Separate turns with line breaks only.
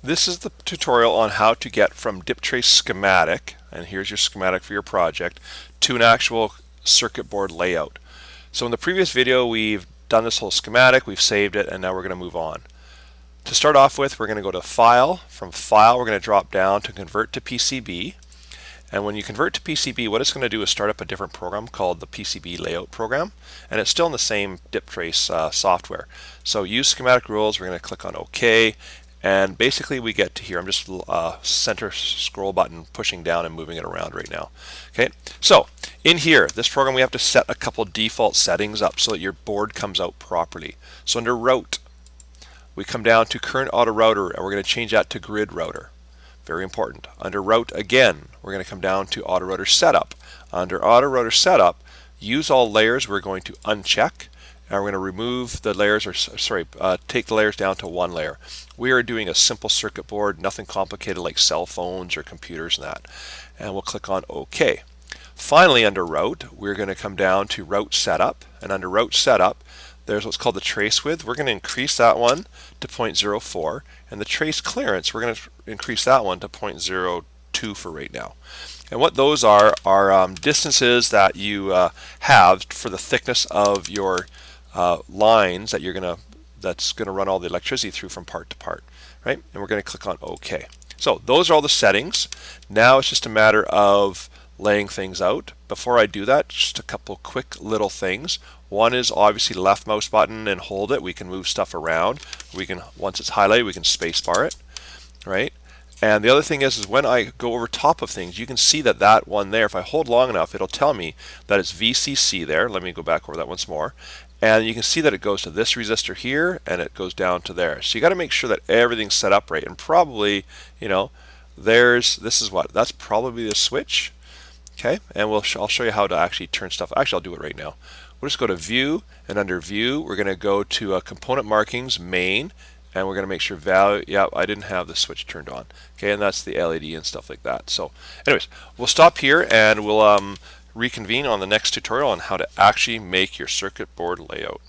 This is the tutorial on how to get from dip trace schematic, and here's your schematic for your project, to an actual circuit board layout. So in the previous video we've done this whole schematic, we've saved it, and now we're going to move on. To start off with, we're going to go to File. From File we're going to drop down to Convert to PCB. And when you convert to PCB, what it's going to do is start up a different program called the PCB layout program, and it's still in the same dip trace software. So use schematic rules, we're going to click on OK, and basically we get to here. I'm just center scroll button pushing down and moving it around right now. Okay, so in here, this program we have to set a couple default settings up so that your board comes out properly. So under Route, we come down to Current Auto Router, and we're going to change that to Grid Router. Very important. Under Route again, we're going to come down to Auto Router Setup. Under Auto Router Setup, use all layers we're going to uncheck, and we're going to remove the layers, or take the layers down to one layer. We are doing a simple circuit board, nothing complicated like cell phones or computers and that. And we'll click on OK. Finally, under Route, we're going to come down to Route Setup, and under Route Setup, there's what's called the trace width. We're going to increase that one to 0.04, and the trace clearance, we're going to increase that one to 0.02 for right now. And what those are distances that you have for the thickness of your lines that that's going to run all the electricity through from part to part, right? And we're going to click on OK. So those are all the settings. Now it's just a matter of laying things out. Before I do that, just a couple quick little things. One is obviously left mouse button and hold it. We can move stuff around. We can, once it's highlighted, we can space bar it, right? And the other thing is when I go over top of things, you can see that that one there, if I hold long enough, it'll tell me that it's VCC there. Let me go back over that once more. And you can see that it goes to this resistor here, and it goes down to there. So you got to make sure that everything's set up right. And probably, this is what? That's probably the switch. Okay, and I'll show you how to actually turn stuff. Actually, I'll do it right now. We'll just go to View, and under View, we're going to go to Component Markings, Main, and we're going to make sure value. Yeah, I didn't have the switch turned on. Okay, and that's the LED and stuff like that. So, anyways, we'll stop here, and we'll reconvene on the next tutorial on how to actually make your circuit board layout.